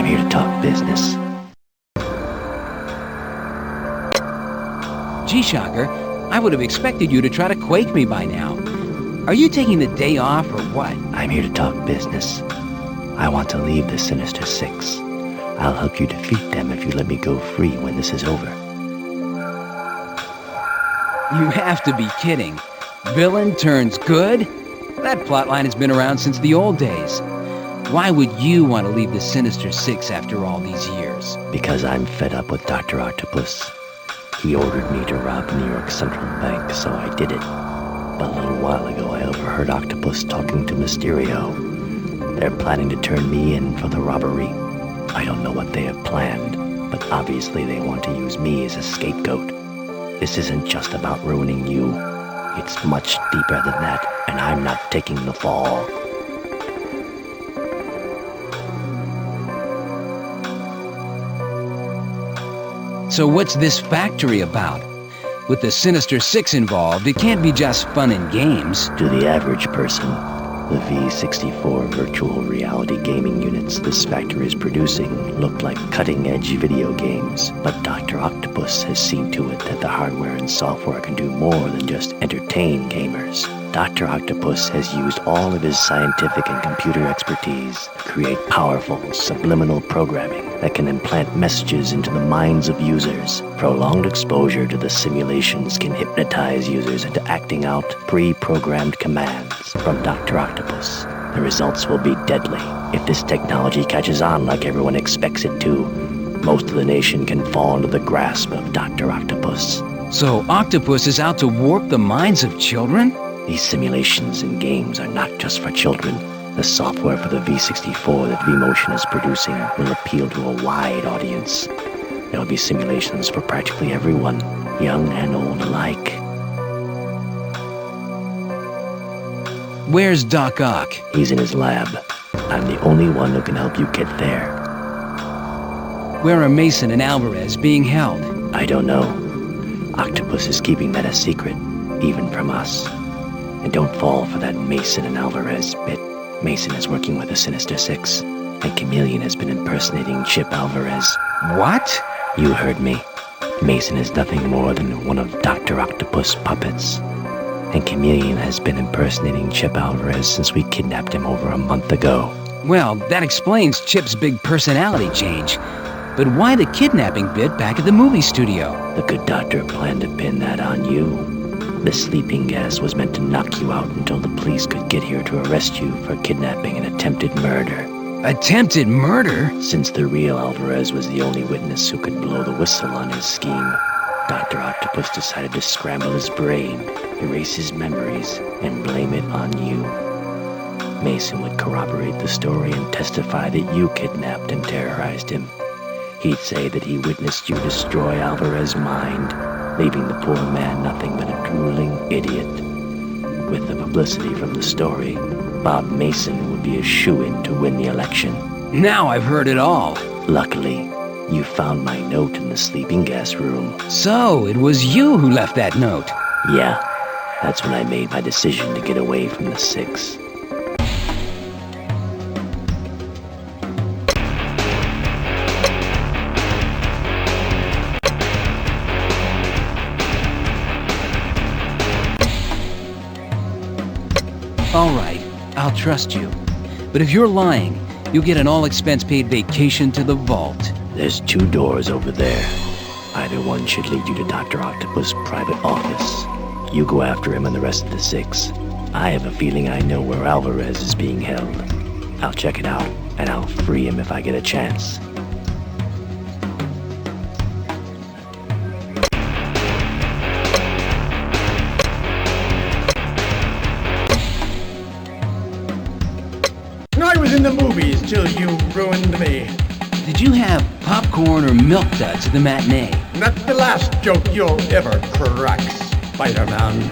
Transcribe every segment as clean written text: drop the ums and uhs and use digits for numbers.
I'm here to talk business. Gee, Shocker, I would have expected you to try to quake me by now. Are you taking the day off or what? I'm here to talk business. I want to leave the Sinister Six. I'll help you defeat them if you let me go free when this is over. You have to be kidding. Villain turns good? That plotline has been around since the old days. Why would you want to leave the Sinister Six after all these years? Because I'm fed up with Dr. Octopus. He ordered me to rob New York Central Bank, so I did it. But a little while ago, I overheard Octopus talking to Mysterio. They're planning to turn me in for the robbery. I don't know what they have planned, but obviously they want to use me as a scapegoat. This isn't just about ruining you. It's much deeper than that, and I'm not taking the fall. So what's this factory about? With the Sinister Six involved, it can't be just fun and games. To the average person, the V64 virtual reality gaming units this factory is producing look like cutting-edge video games, but Dr. Octopus has seen to it that the hardware and software can do more than just entertain gamers. Dr. Octopus has used all of his scientific and computer expertise to create powerful, subliminal programming that can implant messages into the minds of users. Prolonged exposure to the simulations can hypnotize users into acting out pre-programmed commands from Dr. Octopus. The results will be deadly. If this technology catches on like everyone expects it to, most of the nation can fall into the grasp of Dr. Octopus. So Octopus is out to warp the minds of children? These simulations and games are not just for children. The software for the V64 that V-Motion is producing will appeal to a wide audience. There will be simulations for practically everyone, young and old alike. Where's Doc Ock? He's in his lab. I'm the only one who can help you get there. Where are Mason and Alvarez being held? I don't know. Octopus is keeping that a secret, even from us. And don't fall for that Mason and Alvarez bit. Mason is working with the Sinister Six, and Chameleon has been impersonating Chip Alvarez. What? You heard me. Mason is nothing more than one of Dr. Octopus' puppets. And Chameleon has been impersonating Chip Alvarez since we kidnapped him over a month ago. Well, that explains Chip's big personality change. But why the kidnapping bit back at the movie studio? The good doctor planned to pin that on you. The sleeping gas was meant to knock you out until the police could get here to arrest you for kidnapping and attempted murder. Attempted murder? Since the real Alvarez was the only witness who could blow the whistle on his scheme, Dr. Octopus decided to scramble his brain, erase his memories, and blame it on you. Mason would corroborate the story and testify that you kidnapped and terrorized him. He'd say that he witnessed you destroy Alvarez's mind, leaving the poor man nothing but a drooling idiot. With the publicity from the story, Bob Mason would be a shoo-in to win the election. Now I've heard it all. Luckily, you found my note in the sleeping gas room. So, it was you who left that note? Yeah, that's when I made my decision to get away from the Six. All right, I'll trust you. But if you're lying, you'll get an all-expense-paid vacation to the vault. There's 2 doors over there. Either one should lead you to Dr. Octopus' private office. You go after him and the rest of the Six. I have a feeling I know where Alvarez is being held. I'll check it out, and I'll free him if I get a chance. I was in the movies till you ruined me. Did you have popcorn or milk duds at the matinee? That's the last joke you'll ever crack, Spider-Man.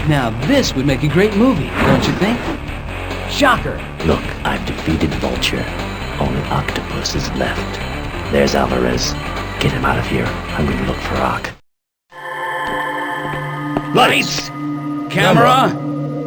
Now this would make a great movie, don't you think? Shocker! Look, I've defeated Vulture. Only Octopus is left. There's Alvarez. Get him out of here. I'm going to look for Ock. Lights! Camera!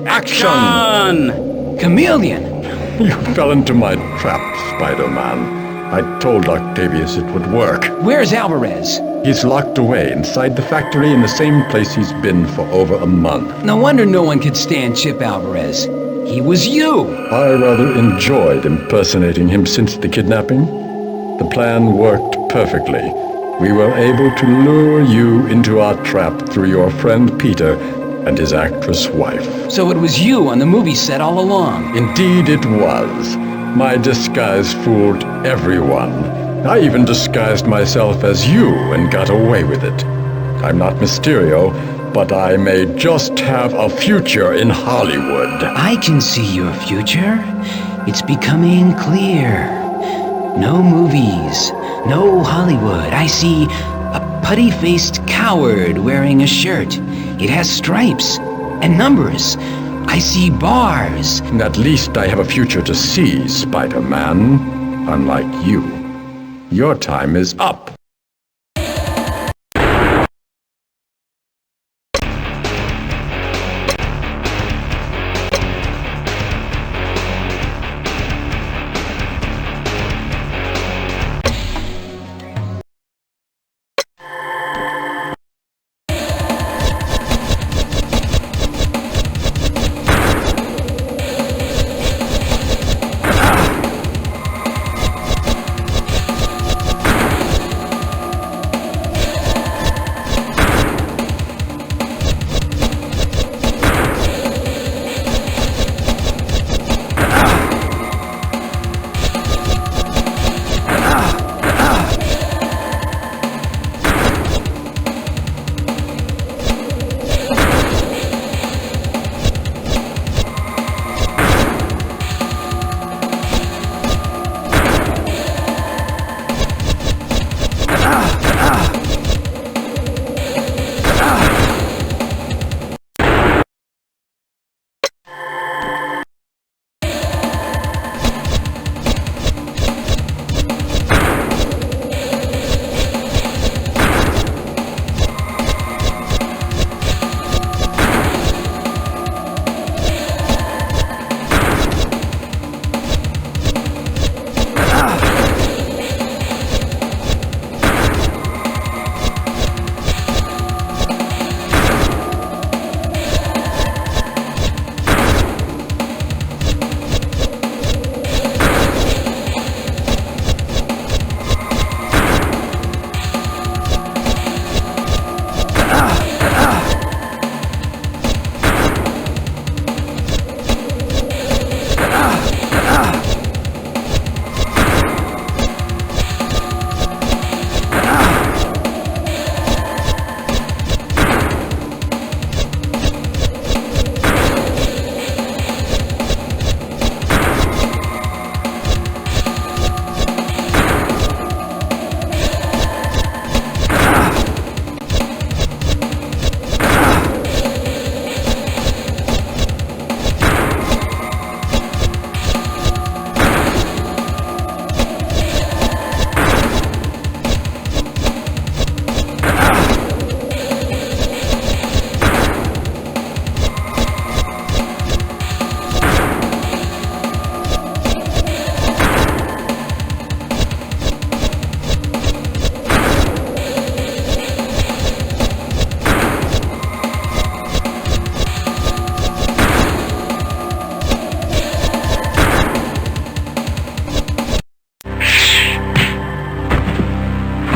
Action! Chameleon! You fell into my trap, Spider-Man. I told Octavius it would work. Where's Alvarez? He's locked away inside the factory in the same place he's been for over a month. No wonder no one could stand Chip Alvarez. He was you! I rather enjoyed impersonating him since the kidnapping. The plan worked perfectly. We were able to lure you into our trap through your friend Peter and his actress wife. So it was you on the movie set all along. Indeed it was. My disguise fooled everyone. I even disguised myself as you and got away with it. I'm not Mysterio, but I may just have a future in Hollywood. I can see your future. It's becoming clear. No movies, no Hollywood. I see a putty-faced coward wearing a shirt. It has stripes and numbers. I see bars. At least I have a future to see, Spider-Man. Unlike you. Your time is up.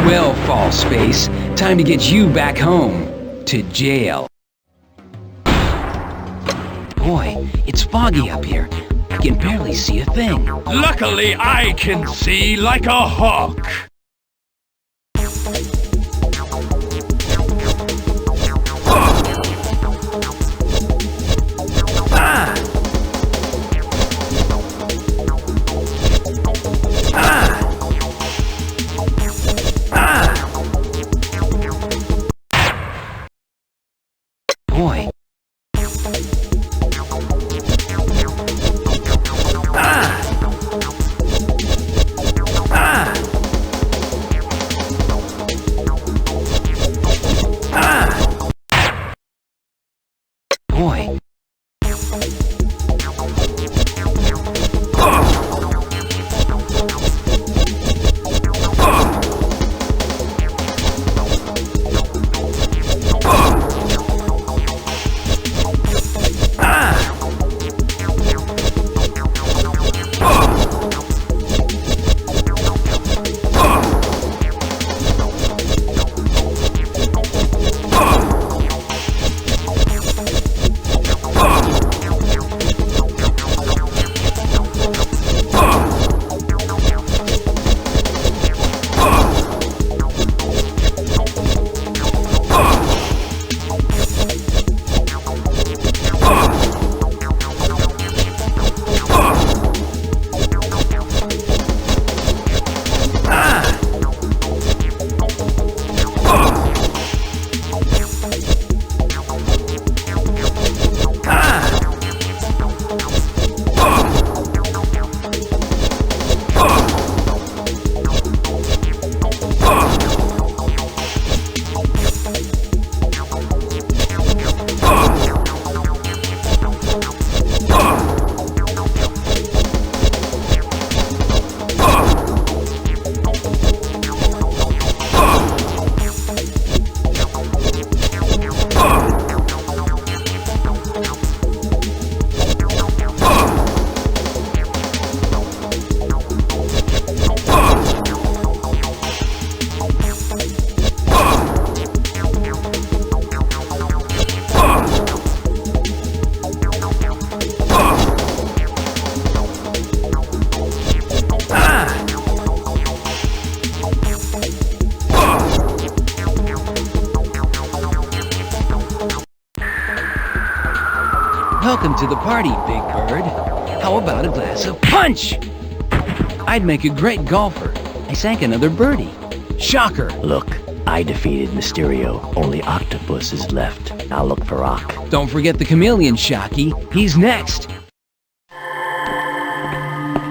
Well, Fall Space, time to get you back home. To jail. Boy, it's foggy up here. I can barely see a thing. Luckily, I can see like a hawk. Boy, boy. Welcome to the party, Big Bird. How about a glass of punch? I'd make a great golfer. I sank another birdie. Shocker. Look, I defeated Mysterio. Only Octopus is left. I'll look for Ock. Don't forget the chameleon, Shocky. He's next.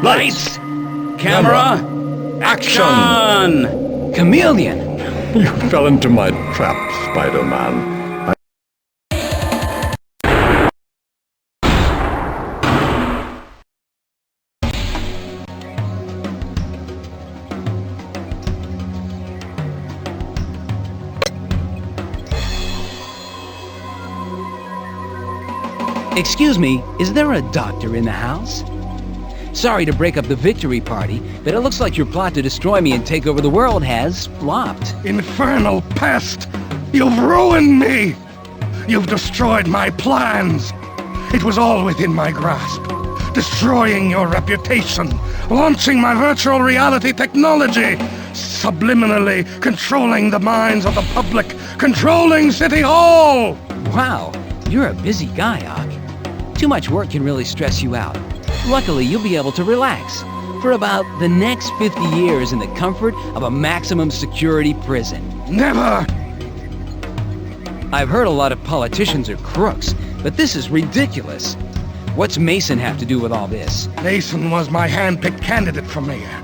Lights! Camera! Action! Chameleon! You fell into my trap, Spider-Man. Excuse me, is there a doctor in the house? Sorry to break up the victory party, but it looks like your plot to destroy me and take over the world has flopped. Infernal pest! You've ruined me! You've destroyed my plans! It was all within my grasp. Destroying your reputation, launching my virtual reality technology, subliminally controlling the minds of the public, controlling City Hall! Wow, you're a busy guy, Ock. Too much work can really stress you out. Luckily, you'll be able to relax for about the next 50 years in the comfort of a maximum security prison. Never! I've heard a lot of politicians are crooks, but this is ridiculous. What's Mason have to do with all this? Mason was my hand-picked candidate for mayor.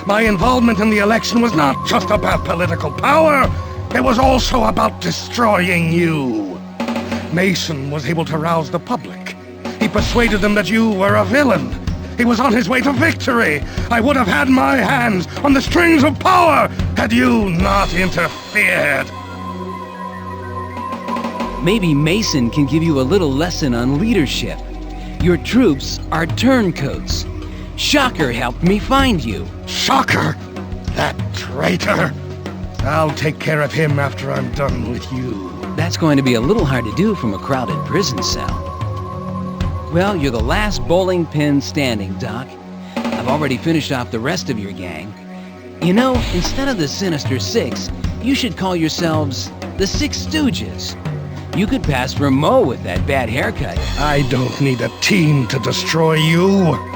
My involvement in the election was not just about political power, it was also about destroying you. Mason was able to rouse the public. He persuaded them that you were a villain. He was on his way to victory. I would have had my hands on the strings of power had you not interfered. Maybe Mason can give you a little lesson on leadership. Your troops are turncoats. Shocker helped me find you. Shocker! That traitor! I'll take care of him after I'm done with you. That's going to be a little hard to do from a crowded prison cell. Well, you're the last bowling pin standing, Doc. I've already finished off the rest of your gang. You know, instead of the Sinister Six, you should call yourselves the Six Stooges. You could pass for Mo with that bad haircut. I don't need a team to destroy you.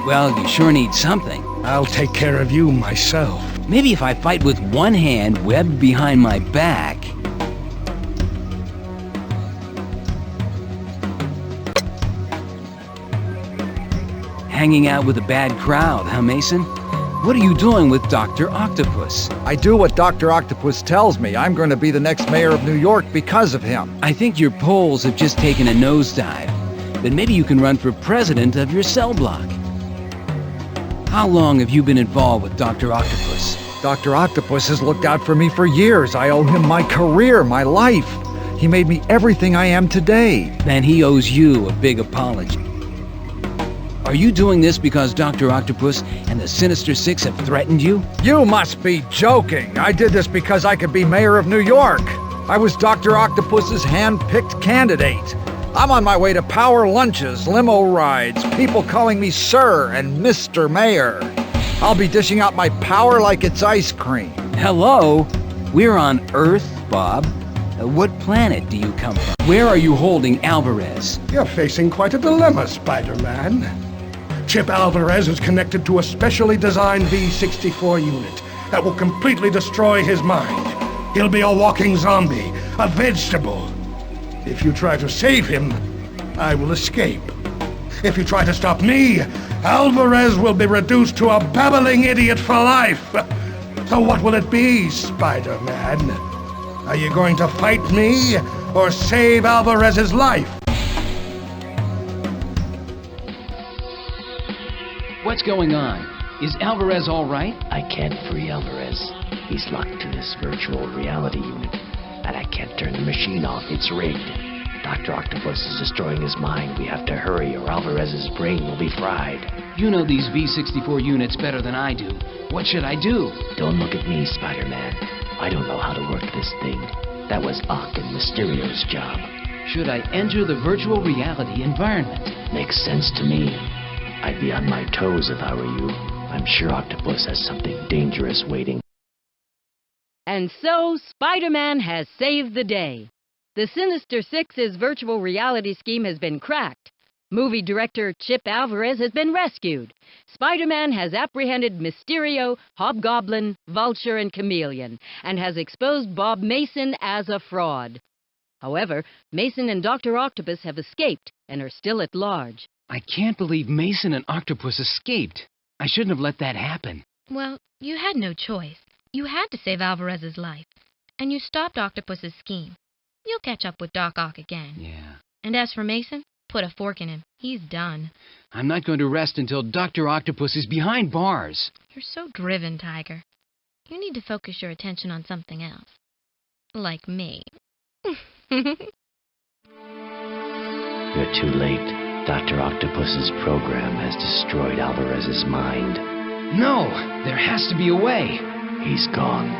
Well, you sure need something. I'll take care of you myself. Maybe if I fight with one hand webbed behind my back. Hanging out with a bad crowd, huh, Mason? What are you doing with Dr. Octopus? I do what Dr. Octopus tells me. I'm going to be the next mayor of New York because of him. I think your polls have just taken a nosedive. But maybe you can run for president of your cell block. How long have you been involved with Dr. Octopus? Dr. Octopus has looked out for me for years. I owe him my career, my life. He made me everything I am today. Then he owes you a big apology. Are you doing this because Dr. Octopus and the Sinister Six have threatened you? You must be joking. I did this because I could be mayor of New York. I was Dr. Octopus's hand-picked candidate. I'm on my way to power lunches, limo rides, people calling me Sir and Mr. Mayor. I'll be dishing out my power like it's ice cream. Hello? We're on Earth, Bob. What planet do you come from? Where are you holding Alvarez? You're facing quite a dilemma, Spider-Man. Chip Alvarez is connected to a specially designed V-64 unit that will completely destroy his mind. He'll be a walking zombie, a vegetable. If you try to save him, I will escape. If you try to stop me, Alvarez will be reduced to a babbling idiot for life. So what will it be, Spider-Man? Are you going to fight me or save Alvarez's life? What's going on? Is Alvarez all right? I can't free Alvarez. He's locked to this virtual reality unit, and I can't turn the machine off. It's rigged. Dr. Octopus is destroying his mind. We have to hurry or Alvarez's brain will be fried. You know these V-64 units better than I do. What should I do? Don't look at me, Spider-Man. I don't know how to work this thing. That was Ock and Mysterio's job. Should I enter the virtual reality environment? Makes sense to me. I'd be on my toes if I were you. I'm sure Octopus has something dangerous waiting. And so, Spider-Man has saved the day. The Sinister Six's virtual reality scheme has been cracked. Movie director Chip Alvarez has been rescued. Spider-Man has apprehended Mysterio, Hobgoblin, Vulture, and Chameleon, and has exposed Bob Mason as a fraud. However, Mason and Dr. Octopus have escaped and are still at large. I can't believe Mason and Octopus escaped. I shouldn't have let that happen. Well, you had no choice. You had to save Alvarez's life, and you stopped Octopus's scheme. You'll catch up with Doc Ock again. Yeah. And as for Mason, put a fork in him. He's done. I'm not going to rest until Dr. Octopus is behind bars. You're so driven, Tiger. You need to focus your attention on something else. Like me. You're too late. Dr. Octopus's program has destroyed Alvarez's mind. No! There has to be a way! He's gone.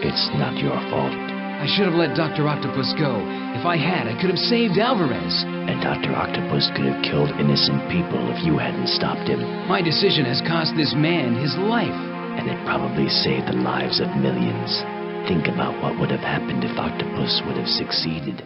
It's not your fault. I should have let Dr. Octopus go. If I had, I could have saved Alvarez. And Dr. Octopus could have killed innocent people if you hadn't stopped him. My decision has cost this man his life. And it probably saved the lives of millions. Think about what would have happened if Octopus would have succeeded.